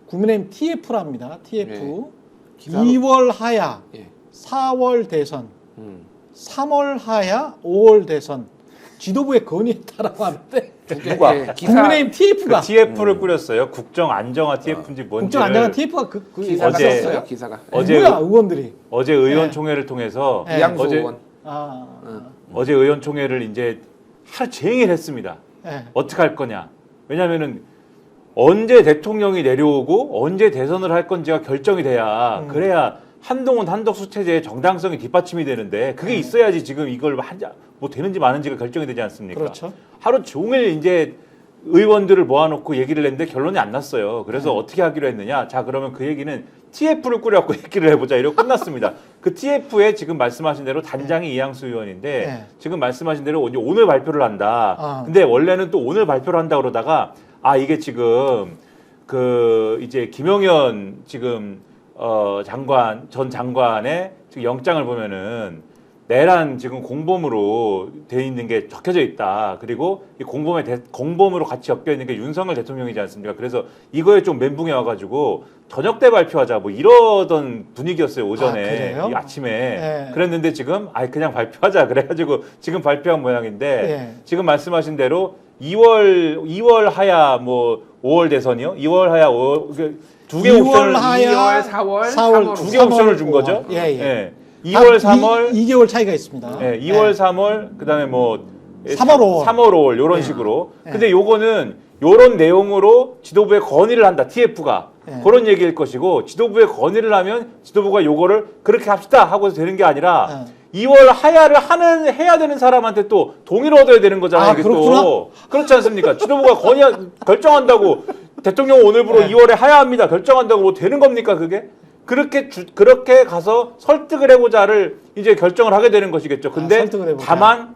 국민의힘 TF랍니다. TF. 예. 2월 하야, 예. 4월 대선, 3월 하야, 5월 대선. 지도부의 건의에 따라고 하는데 누가? 예, 기사 국민의힘 TF가 그 TF를 꾸렸어요. 국정 안정화 TF인지 뭔지. 국정 안정화 TF가 기사가 어제- 썼어요. 기사가. 어제 뭐야 의원들이 어제 의원총회를 통해서 네. 이양수 어제 의원. 어제 의원총회를 이제 하루 종일 했습니다. 예. 어떻게 할 거냐? 왜냐하면은 언제 대통령이 내려오고 언제 대선을 할 건지가 결정이 돼야 그래야 한동훈 한덕수 체제의 정당성이 뒷받침이 되는데 그게 있어야지 지금 이걸 뭐 되는지 마는지가 결정이 되지 않습니까? 그렇죠. 하루 종일 이제 의원들을 모아놓고 얘기를 했는데 결론이 안 났어요. 그래서 어떻게 하기로 했느냐? 자 그러면 그 얘기는 TF를 꾸려갖고 얘기를 해보자 이러고 끝났습니다. 그 TF에 지금 말씀하신 대로 단장이 이양수 의원인데 네. 지금 말씀하신 대로 이제 오늘 발표를 한다. 아. 근데 원래는 또 오늘 발표를 한다 그러다가 이게 지금 그 이제 김용현 지금 전 장관의 지금 영장을 보면은 내란 지금 공범으로 돼 있는 게 적혀져 있다. 그리고 이 공범으로 같이 엮여 있는 게 윤석열 대통령이지 않습니까? 그래서 이거에 좀 멘붕이 와가지고 저녁 때 발표하자 뭐 이러던 분위기였어요 오전에 그래요? 이 아침에 네. 그랬는데 지금 그냥 발표하자 그래가지고 지금 발표한 모양인데 네. 지금 말씀하신 대로 2월 하야 뭐 5월 대선이요? 2월 하야 5월 두 개 2월 옵션을 하야, 2월, 4월, 4월, 3월. 두 개 옵션을 준 거죠? 예, 예. 2월, 3월, 2개월 차이가 있습니다. 예, 2월, 3월, 그다음에 뭐 3월, 5월. 3월, 5월 이런 식으로. 예. 근데 요거는 요런 내용으로 지도부에 건의를 한다. TF가. 예. 그런 얘기일 것이고 지도부에 건의를 하면 지도부가 요거를 그렇게 합시다 하고서 되는 게 아니라 2월 하야를 해야 되는 사람한테 또 동의를 얻어야 되는 거잖아요. 이게 그렇구나. 또. 그렇지 않습니까? 지도부가 결정한다고 대통령 오늘부로 네. 2월에 하야합니다. 결정한다고 뭐 되는 겁니까 그게? 그렇게 가서 설득을 해보자를 이제 결정을 하게 되는 것이겠죠. 근데 설득을 해보자. 다만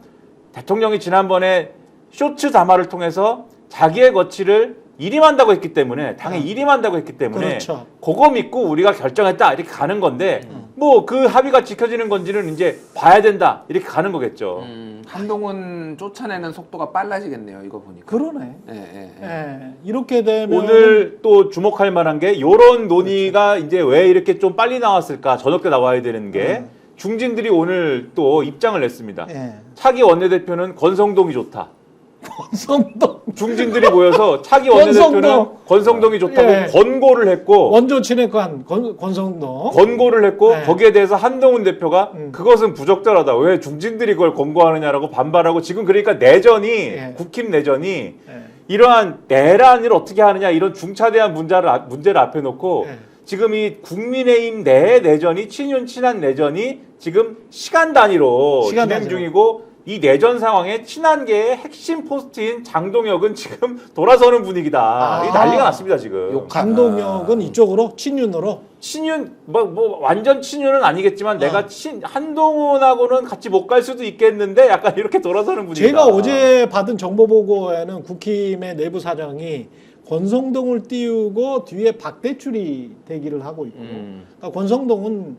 대통령이 지난번에 쇼츠 담화를 통해서 자기의 거취를 일임한다고 했기 때문에 당에 일임한다고 했기 때문에 그렇죠. 그거 믿고 우리가 결정했다 이렇게 가는 건데 뭐 그 합의가 지켜지는 건지는 이제 봐야 된다 이렇게 가는 거겠죠. 한동훈 쫓아내는 속도가 빨라지겠네요. 이거 보니까. 그러네. 예. 예. 이렇게 되면 오늘 또 주목할 만한 게 이런 논의가 이제 왜 이렇게 좀 빨리 나왔을까? 저녁 때 나와야 되는 게 중진들이 오늘 또 입장을 냈습니다. 예. 차기 원내대표는 권성동이 좋다. 권성동 중진들이 모여서 차기 원내대표는 권성동이 좋다고 예. 권고를 했고 원조 친핵관 권성동. 권고를 했고 네. 거기에 대해서 한동훈 대표가 음. 그것은 부적절하다. 왜 중진들이 그걸 권고하느냐라고 반발하고 지금 그러니까 내전이 예. 국힘 내전이 예. 이러한 내란을 어떻게 하느냐 이런 중차대한 문제를 앞에 놓고 예. 지금 이 국민의힘 내 내전이 친윤 친한 내전이 지금 시간 단위로 시간 진행 단위로. 중이고 이 내전 상황에 친한계의 핵심 포스트인 장동혁은 지금 돌아서는 분위기다. 이 난리가 났습니다 지금. 장동혁은 이쪽으로 친윤으로. 친윤 뭐 완전 친윤은 아니겠지만 내가 한동훈하고는 같이 못 갈 수도 있겠는데 약간 이렇게 돌아서는 분위기다. 제가 어제 받은 정보 보고에는 국힘의 내부 사정이 권성동을 띄우고 뒤에 박대출이 대기를 하고 있고 그러니까 권성동은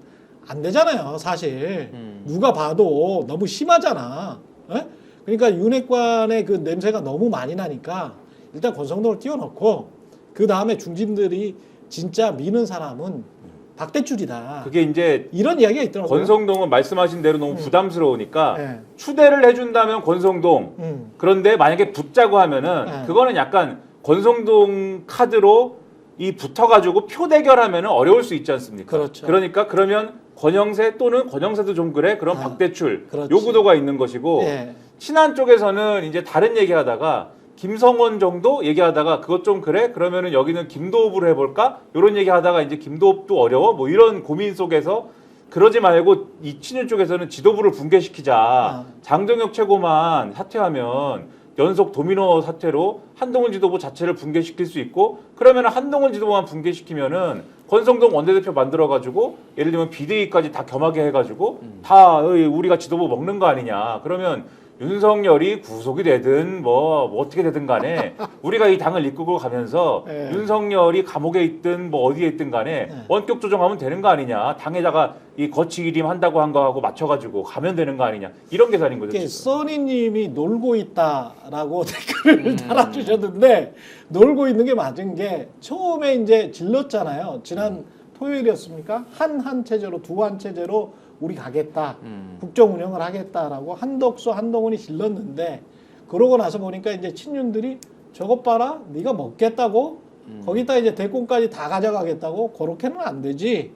안 되잖아요 사실. 누가 봐도 너무 심하잖아. 에? 그러니까 윤핵관의 그 냄새가 너무 많이 나니까 일단 권성동을 띄워놓고 그 다음에 중진들이 진짜 미는 사람은 박대출이다. 그게 이제 이런 이야기가 있더라고요. 권성동은 말씀하신 대로 너무 부담스러우니까 네. 추대를 해준다면 권성동. 그런데 만약에 붙자고 하면은 네. 그거는 약간 권성동 카드로 이 붙어가지고 표 대결하면은 어려울 수 있지 않습니까? 그렇죠. 그러니까 그러면 권영세 또는 권영세도 좀 그래? 그럼 박대출 그렇지. 요 구도가 있는 것이고 예. 친한 쪽에서는 이제 다른 얘기하다가 김성원 정도 얘기하다가 그것 좀 그래? 그러면은 여기는 김도읍으로 해볼까? 이런 얘기하다가 이제 김도읍도 어려워? 뭐 이런 고민 속에서 그러지 말고 이 친윤 쪽에서는 지도부를 붕괴시키자. 장동혁 최고만 사퇴하면 연속 도미노 사태로 한동훈 지도부 자체를 붕괴시킬 수 있고 그러면 한동훈 지도부만 붕괴시키면은 권성동 원내대표 만들어가지고 예를 들면 비대위까지 다 겸하게 해가지고 다 우리가 지도부 먹는 거 아니냐. 그러면 윤석열이 구속이 되든 뭐 어떻게 되든 간에 우리가 이 당을 이끌고 가면서 네. 윤석열이 감옥에 있든 뭐 어디에 있든 간에 원격 조정하면 되는 거 아니냐. 당에다가 이 거치기림 한다고 한 거하고 맞춰가지고 가면 되는 거 아니냐. 이런 계산인 거죠. 이렇게 지금. 써니님이 놀고 있다라고 댓글을 달아주셨는데 놀고 있는 게 맞은 게 처음에 이제 질렀잖아요. 지난 토요일이었습니까? 한 체제로 두한 체제로 우리 가겠다. 국정 운영을 하겠다라고 한덕수 한동훈이 질렀는데 그러고 나서 보니까 이제 친윤들이 저것 봐라. 네가 먹겠다고 거기다 이제 대권까지 다 가져가겠다고 그렇게는 안 되지.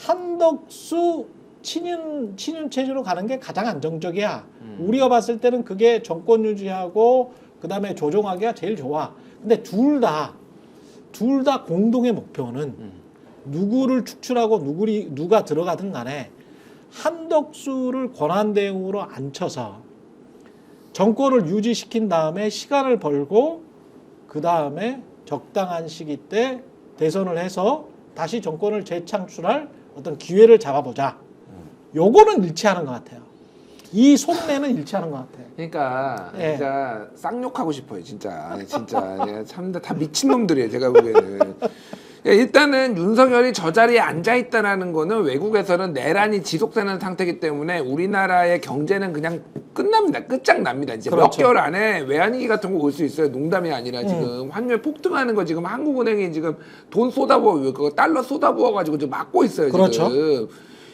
한덕수 친윤 체제로 가는 게 가장 안정적이야. 우리가 봤을 때는 그게 정권 유지하고 그다음에 조정하기가 제일 좋아. 근데 둘 다 공동의 목표는 누구를 축출하고 누가 들어가든 간에 한덕수를 권한대행으로 앉혀서 정권을 유지시킨 다음에 시간을 벌고 그 다음에 적당한 시기 때 대선을 해서 다시 정권을 재창출할 어떤 기회를 잡아보자. 요거는 일치하는 것 같아요. 이 속내는 일치하는 것 같아요. 그러니까 예. 진짜 쌍욕하고 싶어요, 진짜. 진짜 참 다 미친놈들이에요, 제가 보기에는. 일단은 윤석열이 저 자리에 앉아 있다라는 거는 외국에서는 내란이 지속되는 상태이기 때문에 우리나라의 경제는 그냥 끝납니다. 끝장납니다. 이제 몇 그렇죠. 개월 안에 외환위기 같은 거 올 수 있어요. 농담이 아니라 지금 환율 폭등하는 거 지금 한국은행이 지금 돈 쏟아부어, 그거 달러 쏟아부어가지고 지금 막고 있어요. 그렇죠. 지금.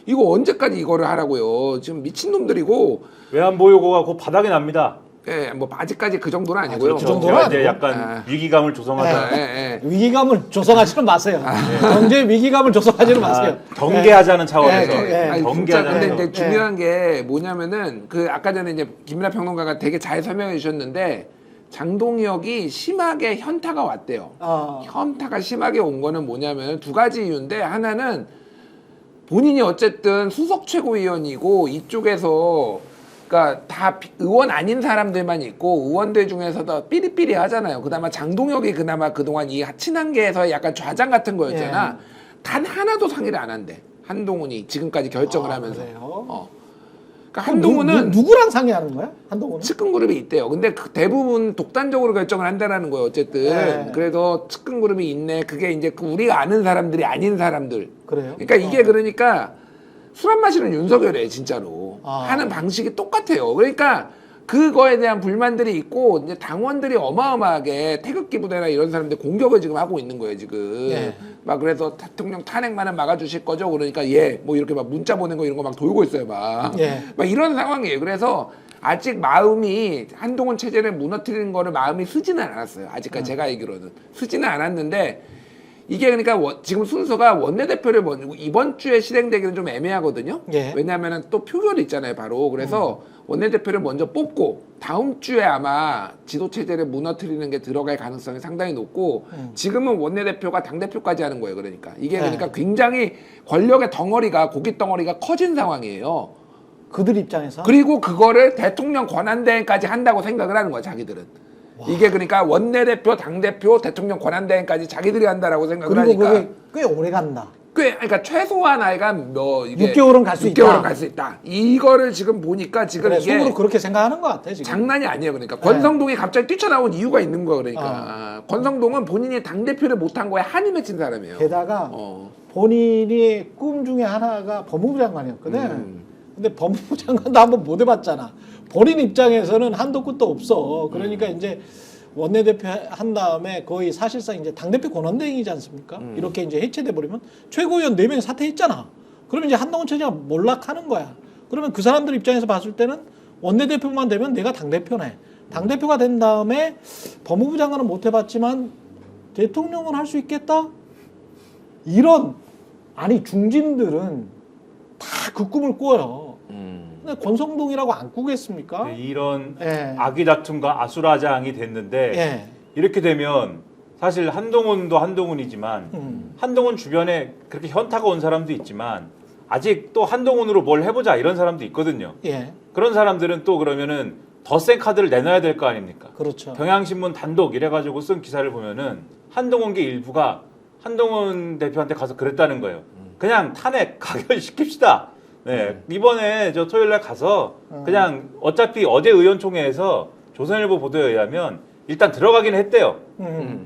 이거 언제까지 이거를 하라고요? 지금 미친놈들이고. 외환보유고가 곧 바닥이 납니다. 예, 뭐 아직까지 그 정도는 아니고요. 그렇죠. 그 정도는 제가 이제 아니고. 약간 위기감을 조성하자. 예, 예. 위기감을 조성하지는 마세요. 경제 위기감을 조성하지는 마세요. 경계하자는 차원에서 예, 예. 아니, 진짜 경계하자는 근데 차원. 이제 중요한 게 뭐냐면은 그 아까 전에 이제 김민하 평론가가 되게 잘 설명해 주셨는데 장동혁이 심하게 현타가 왔대요. 현타가 심하게 온 거는 뭐냐면 두 가지 이유인데 하나는 본인이 어쨌든 수석 최고위원이고 이쪽에서 그러니까 다 의원 아닌 사람들만 있고 의원들 중에서도 삐리삐리 하잖아요. 그나마 장동혁이 그나마 그동안 이 친한계에서 약간 좌장 같은 거였잖아. 단 하나도 상의를 안 한대. 한동훈이 지금까지 결정을 하면서. 그래요? 그러니까 한동훈은 누구랑 상의하는 거야? 한동훈은? 측근 그룹이 있대요. 근데 그 대부분 독단적으로 결정을 한다라는 거예요. 어쨌든. 네. 그래서 측근 그룹이 있네. 그게 이제 그 우리가 아는 사람들이 아닌 사람들. 그래요? 그러니까 이게 그러니까 술 안 마시는 윤석열이에요, 진짜로. 하는 방식이 똑같아요. 그러니까 그거에 대한 불만들이 있고 이제 당원들이 어마어마하게 태극기 부대나 이런 사람들 공격을 지금 하고 있는 거예요, 지금. 예. 막 그래서 대통령 탄핵만은 막아주실 거죠? 그러니까 예, 뭐 이렇게 막 문자 보낸 거 이런 거 막 돌고 있어요, 막. 예. 막 이런 상황이에요. 그래서 아직 마음이 한동훈 체제를 무너뜨리는 거를 마음이 쓰지는 않았어요. 아직까지 제가 알기로는 쓰지는 않았는데. 이게 그러니까 지금 순서가 원내대표를 이번 주에 실행되기는 좀 애매하거든요. 예. 왜냐하면 또 표결이 있잖아요, 바로. 그래서 원내대표를 먼저 뽑고 다음 주에 아마 지도체제를 무너뜨리는 게 들어갈 가능성이 상당히 높고 지금은 원내대표가 당대표까지 하는 거예요. 그러니까 이게 그러니까 굉장히 권력의 덩어리가 고깃 덩어리가 커진 상황이에요. 그들 입장에서? 그리고 그거를 대통령 권한대행까지 한다고 생각을 하는 거야, 자기들은. 이게 그러니까 원내대표, 당대표, 대통령 권한대행까지 자기들이 한다라고 생각을 그리고 하니까. 그게 꽤 오래 간다. 그러니까 최소한 아이가 뭐 이게 6개월은 갈 수 있다. 6개월은 갈 수 있다. 이거를 지금 보니까 지금 그래, 이게 속으로 그렇게 생각하는 것 같아 지금. 장난이 아니에요. 그러니까 권성동이 갑자기 뛰쳐나온 이유가 있는 거야. 그러니까 권성동은 본인이 당 대표를 못한 거에 한이 맺힌 사람이에요. 게다가 본인이 꿈 중에 하나가 법무부 장관이었거든. 근데 법무부 장관도 한번 못 해봤잖아. 본인 입장에서는 한도 끝도 없어. 그러니까 이제 원내대표 한 다음에 거의 사실상 이제 당대표 권한대행이지 않습니까? 이렇게 이제 해체돼 버리면 최고위원 4명이 사퇴했잖아. 그러면 이제 한동훈 체제가 몰락하는 거야. 그러면 그 사람들 입장에서 봤을 때는 원내대표만 되면 내가 당대표네. 당대표가 된 다음에 법무부 장관은 못 해봤지만 대통령은 할 수 있겠다? 이런, 아니 중진들은 다 그 꿈을 꿔요. 근데 권성동이라고 안 꾸겠습니까? 이런 예. 악의 다툼과 아수라장이 됐는데 예. 이렇게 되면 사실 한동훈도 한동훈이지만 한동훈 주변에 그렇게 현타가 온 사람도 있지만 아직 또 한동훈으로 뭘 해보자 이런 사람도 있거든요. 예. 그런 사람들은 또 그러면은 더 센 카드를 내놔야 될 거 아닙니까? 그렇죠. 경향신문 단독 이래가지고 쓴 기사를 보면은 한동훈계 일부가 한동훈 대표한테 가서 그랬다는 거예요. 그냥 탄핵 가결시킵시다. 네, 이번에 저 토요일 날 가서 그냥 어차피 어제 의원총회에서 조선일보 보도에 의하면 일단 들어가기는 했대요.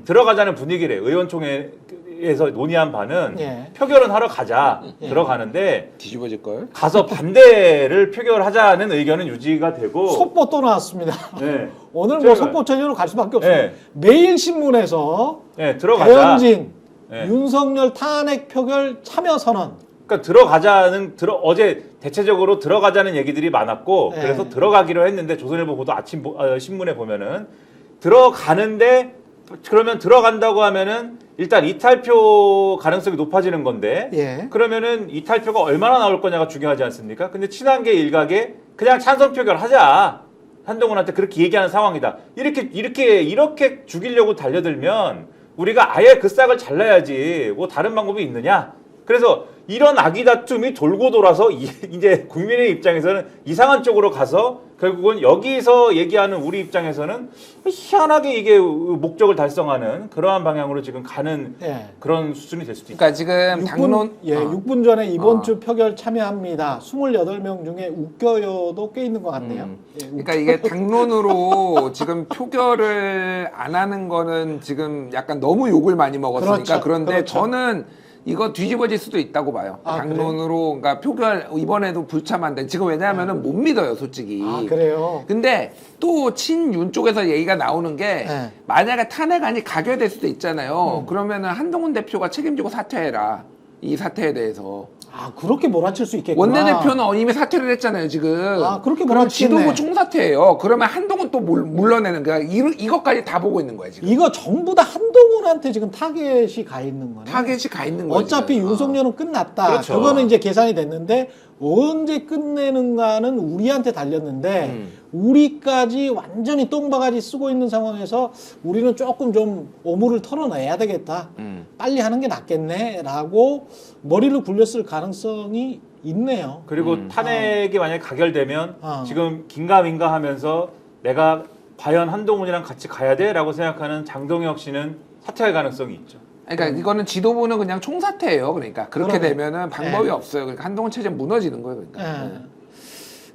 들어가자는 분위기래. 의원총회에서 논의한 바는 예. 표결은 하러 가자. 들어가는데 뒤집어질 걸. 가서 반대를 표결하자는 의견은 유지가 되고. 속보 또 나왔습니다. 네. 오늘 뭐 제가- 속보 처리로 갈 수밖에 없어요. 네. 매일신문에서 네, 들어가자. 배현진, 네. 윤석열 탄핵 표결 참여 선언. 그러니까 들어가자는 어제 대체적으로 들어가자는 얘기들이 많았고 네. 그래서 들어가기로 했는데 조선일보 보도 아침 신문에 보면은 들어가는데 그러면 들어간다고 하면은 일단 이탈표 가능성이 높아지는 건데 예. 그러면은 이탈표가 얼마나 나올 거냐가 중요하지 않습니까? 근데 친한계 일각에 그냥 찬성 표결하자. 한동훈한테 그렇게 얘기하는 상황이다. 이렇게 죽이려고 달려들면 우리가 아예 그 싹을 잘라야지. 뭐 다른 방법이 있느냐? 그래서 이런 악의 다툼이 돌고 돌아서 이제 국민의 입장에서는 이상한 쪽으로 가서 결국은 여기서 얘기하는 우리 입장에서는 희한하게 이게 목적을 달성하는 그러한 방향으로 지금 가는 예. 그런 수준이 될 수도 있다. 그러니까 지금 당론 6분 전에 이번 주 표결 참여합니다. 28명 중에 웃겨요도 꽤 있는 것 같네요. 예, 그러니까 이게 당론으로 지금 표결을 안 하는 거는 지금 약간 너무 욕을 많이 먹었으니까 그렇죠. 그런데 그렇죠. 저는 이거 뒤집어질 수도 있다고 봐요. 아, 당론으로 그러니까 표결 이번에도 불참한데 지금 왜냐하면은 못 믿어요, 솔직히. 아, 그래요? 근데 또 친윤 쪽에서 얘기가 나오는 게 네. 만약에 탄핵안이 가결될 수도 있잖아요. 그러면은 한동훈 대표가 책임지고 사퇴해라. 이 사태에 대해서. 아, 그렇게 몰아칠 수 있겠구나. 원내대표는 이미 사퇴를 했잖아요, 지금. 아, 그렇게 그럼 몰아치겠네. 지도부 총사퇴예요. 그러면 한동훈 또 물러내는 거야. 이것까지 다 보고 있는 거야, 지금. 이거 전부 다 한동훈한테 지금 타겟이 가 있는 거네. 타겟이 가 있는 거야. 어차피 지금. 윤석열은 끝났다. 그렇죠. 그거는 이제 계산이 됐는데 언제 끝내는가는 우리한테 달렸는데 우리까지 완전히 똥바가지 쓰고 있는 상황에서 우리는 조금 좀 오물을 털어내야 되겠다. 빨리 하는 게 낫겠네라고 머리를 굴렸을 가능성이 있네요. 그리고 탄핵이 만약에 가결되면 어. 지금 긴가민가 하면서 내가 과연 한동훈이랑 같이 가야 돼라고 생각하는 장동혁 씨는 사퇴할 가능성이 있죠. 그러니까 이거는 지도부는 그냥 총사퇴예요. 그러니까 그렇게 그러네. 되면은 방법이 네. 없어요. 그러니까 한동훈 체제 무너지는 거예요. 그러니까. 예.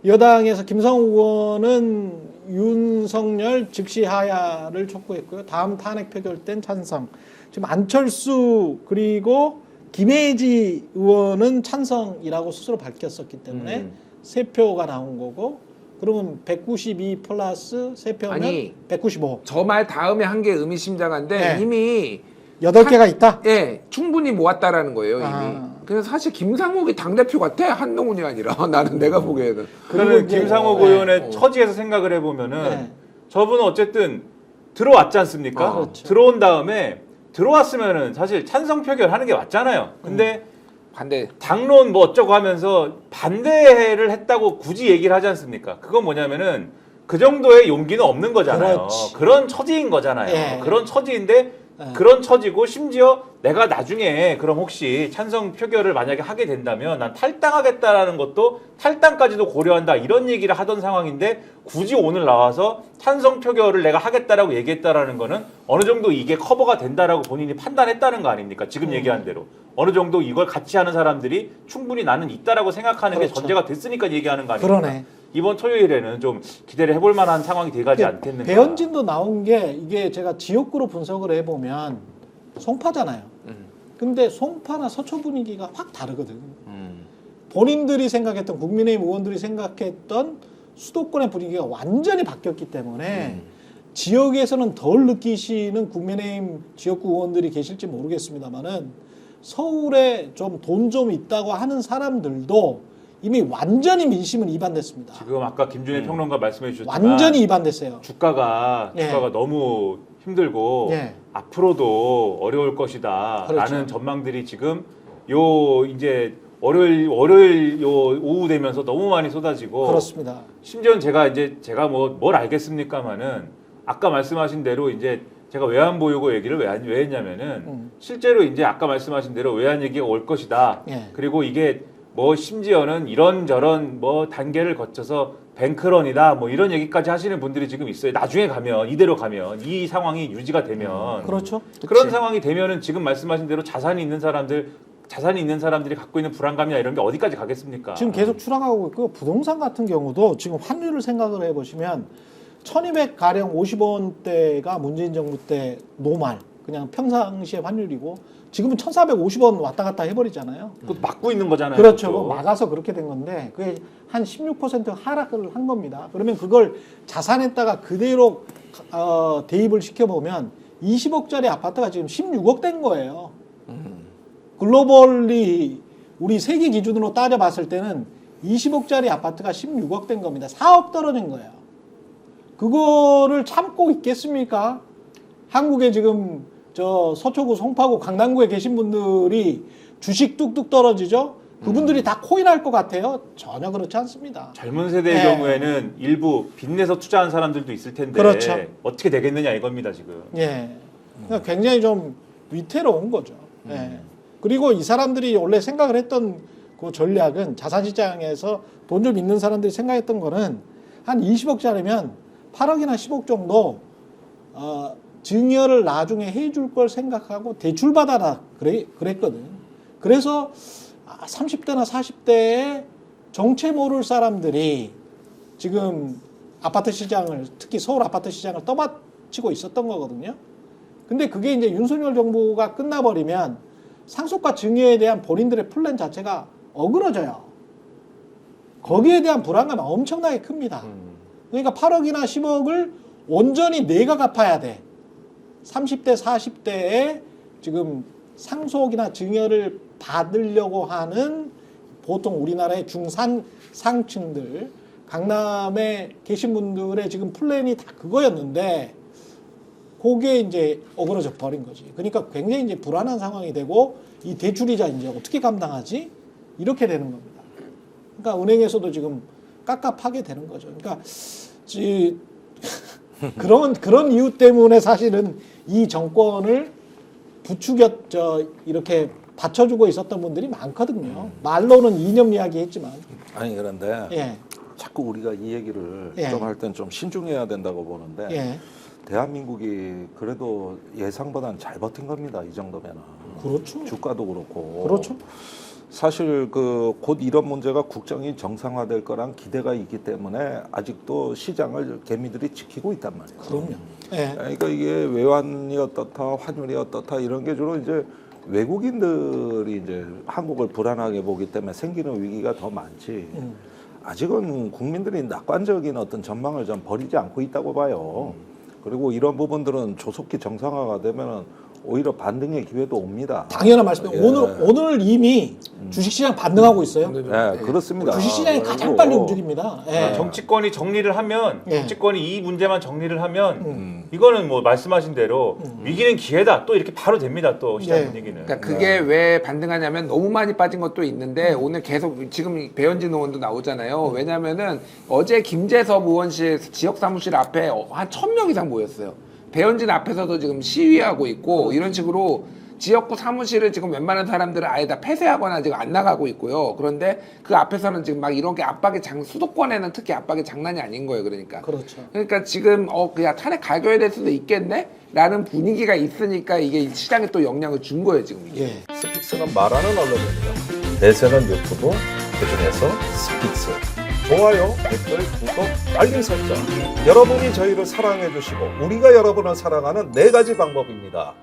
여당에서 김성우 의원은 윤석열 즉시 하야를 촉구했고요. 다음 탄핵 표결 땐 찬성. 지금 안철수 그리고 김혜지 의원은 찬성이라고 스스로 밝혔었기 때문에 세 표가 나온 거고 그러면 192 플러스 세 표면 아니, 195. 저 말 다음에 한 게 의미심장한데 네. 이미 8개가 있다? 예, 충분히 모았다라는 거예요, 이미. 아. 그래서 사실 김상욱이 당대표 같아, 한동훈이 아니라. 나는 내가 보기에는. 그러면 이제- 김상욱 네. 의원의 처지에서 생각을 해보면은 네. 저분은 어쨌든 들어왔지 않습니까? 그렇죠. 들어온 다음에 들어왔으면은 사실 찬성 표결하는 게 맞잖아요. 근데 반대. 당론 뭐 어쩌고 하면서 반대를 했다고 굳이 얘기를 하지 않습니까? 그건 뭐냐면은 그 정도의 용기는 없는 거잖아요. 그렇지. 그런 처지인 거잖아요. 예. 그런 처지인데 예. 그런 처지고 심지어 내가 나중에 그럼 혹시 찬성 표결을 만약에 하게 된다면 난 탈당하겠다라는 것도 탈당까지도 고려한다 이런 얘기를 하던 상황인데 굳이 오늘 나와서 찬성 표결을 내가 하겠다라고 얘기했다라는 거는 어느 정도 이게 커버가 된다라고 본인이 판단했다는 거 아닙니까? 지금 얘기한 대로. 어느 정도 이걸 같이 하는 사람들이 충분히 나는 있다라고 생각하는 게 그렇죠. 전제가 됐으니까 얘기하는 거 아닙니까? 그러네. 이번 토요일에는 좀 기대를 해볼 만한 상황이 돼가지 않겠는가. 배현진도 나온 게 이게 제가 지역구로 분석을 해보면 송파잖아요. 근데 송파나 서초 분위기가 확 다르거든. 본인들이 생각했던 국민의힘 의원들이 생각했던 수도권의 분위기가 완전히 바뀌었기 때문에 지역에서는 덜 느끼시는 국민의힘 지역구 의원들이 계실지 모르겠습니다만은 서울에 좀 돈 좀 있다고 하는 사람들도 이미 완전히 민심은 이반됐습니다. 지금 아까 김준일 평론가 말씀해 주셨지만 완전히 이반됐어요. 주가가 예. 너무 힘들고 예. 앞으로도 어려울 것이다라는 그렇죠. 전망들이 지금 요 이제 월요일 요 오후 되면서 너무 많이 쏟아지고 그렇습니다. 심지어는 제가 뭐 뭘 알겠습니까마는 아까 말씀하신 대로 이제 제가 외환 보유고 얘기를 왜 했냐면은 실제로 이제 아까 말씀하신 대로 외환 얘기가 올 것이다. 예. 그리고 이게 뭐 심지어는 이런저런 뭐 단계를 거쳐서 뱅크런이다 뭐 이런 얘기까지 하시는 분들이 지금 있어요. 나중에 가면 이대로 가면 이 상황이 유지가 되면 그렇죠. 그런 상황이 되면은 지금 말씀하신 대로 자산이 있는 사람들 자산이 있는 사람들이 갖고 있는 불안감이나 이런 게 어디까지 가겠습니까? 지금 계속 추락하고 있고 부동산 같은 경우도 지금 환율을 생각을 해보시면 1200가량 50원대가 문재인 정부 때 노말 그냥 평상시의 환율이고 지금은 1450원 왔다 갔다 해버리잖아요. 그것도 막고 있는 거잖아요. 그렇죠. 그것도. 막아서 그렇게 된 건데 그게 한 16% 하락을 한 겁니다. 그러면 그걸 자산에다가 그대로 대입을 시켜보면 20억짜리 아파트가 지금 16억 된 거예요. 글로벌리 우리 세계 기준으로 따져봤을 때는 20억짜리 아파트가 16억 된 겁니다. 4억 떨어진 거예요. 그거를 참고 있겠습니까? 한국에 지금 저 서초구, 송파구, 강남구에 계신 분들이 주식 뚝뚝 떨어지죠? 그분들이 다 코인할 것 같아요? 전혀 그렇지 않습니다. 젊은 세대의 네. 경우에는 일부 빚내서 투자한 사람들도 있을 텐데 그렇죠. 어떻게 되겠느냐 이겁니다 지금. 예. 그러니까 굉장히 좀 위태로운 거죠. 예. 그리고 이 사람들이 원래 생각을 했던 그 전략은 자산시장에서 돈 좀 있는 사람들이 생각했던 거는 한 20억짜리면 8억이나 10억 정도 증여를 나중에 해줄 걸 생각하고 대출받아라 그랬거든. 그래서 30대나 40대에 정체 모를 사람들이 지금 아파트 시장을 특히 서울 아파트 시장을 떠받치고 있었던 거거든요. 근데 그게 이제 윤석열 정부가 끝나버리면 상속과 증여에 대한 본인들의 플랜 자체가 어그러져요. 거기에 대한 불안감이 엄청나게 큽니다. 그러니까 8억이나 10억을 온전히 내가 갚아야 돼. 30대, 40대에 지금 상속이나 증여를 받으려고 하는 보통 우리나라의 중상층들, 강남에 계신 분들의 지금 플랜이 다 그거였는데, 그게 이제 어그러져 버린 거지. 그러니까 굉장히 이제 불안한 상황이 되고, 이 대출이자 이제 어떻게 감당하지? 이렇게 되는 겁니다. 그러니까 은행에서도 지금 깝깝하게 되는 거죠. 그러니까 그런 이유 때문에 사실은 이 정권을 이렇게 받쳐주고 있었던 분들이 많거든요. 말로는 이념 이야기 했지만. 아니 그런데 예. 자꾸 우리가 이 얘기를 예. 좀 할 땐 좀 신중해야 된다고 보는데 예. 대한민국이 그래도 예상보다는 잘 버틴 겁니다. 이 정도면은. 그렇죠. 주가도 그렇고. 그렇죠. 사실 곧 이런 문제가 국정이 정상화될 거란 기대가 있기 때문에 아직도 시장을 개미들이 지키고 있단 말이에요. 그럼요. 예. 그러니까 이게 외환이 어떻다, 환율이 어떻다 이런 게 주로 이제 외국인들이 이제 한국을 불안하게 보기 때문에 생기는 위기가 더 많지. 아직은 국민들이 낙관적인 어떤 전망을 좀 버리지 않고 있다고 봐요. 그리고 이런 부분들은 조속히 정상화가 되면은 오히려 반등의 기회도 옵니다. 당연한 말씀이에요. 예. 오늘 이미 주식시장 반등하고 있어요. 네, 그렇습니다. 주식시장이 가장 그리고 빨리 움직입니다. 예. 정치권이 정리를 하면 예. 정치권이 이 문제만 정리를 하면 이거는 뭐 말씀하신 대로 위기는 기회다 또 이렇게 바로 됩니다 또 시장 네. 분위기는. 그러니까 그게 왜 반등하냐면 너무 많이 빠진 것도 있는데 오늘 계속 지금 배현진 의원도 나오잖아요. 왜냐면은 어제 김재섭 의원실 지역 사무실 앞에 한 1000명 이상 모였어요. 배현진 앞에서도 지금 시위하고 있고 이런 식으로 지역구 사무실을 지금 웬만한 사람들은 아예 다 폐쇄하거나 지금 안 나가고 있고요. 그런데 그 앞에서는 지금 막 이런 게 수도권에는 특히 압박이 장난이 아닌 거예요. 그렇죠. 그러니까 지금 그냥 탄핵 가결이 될 수도 있겠네? 라는 분위기가 있으니까 이게 시장에 또 영향을 준 거예요, 지금. 예. 스픽스는 말하는 언론입니다. 대세는 유튜브, 그중에서 스픽스. 좋아요, 댓글, 구독, 알림 설정. 여러분이 저희를 사랑해 주시고 우리가 여러분을 사랑하는 4가지 방법입니다.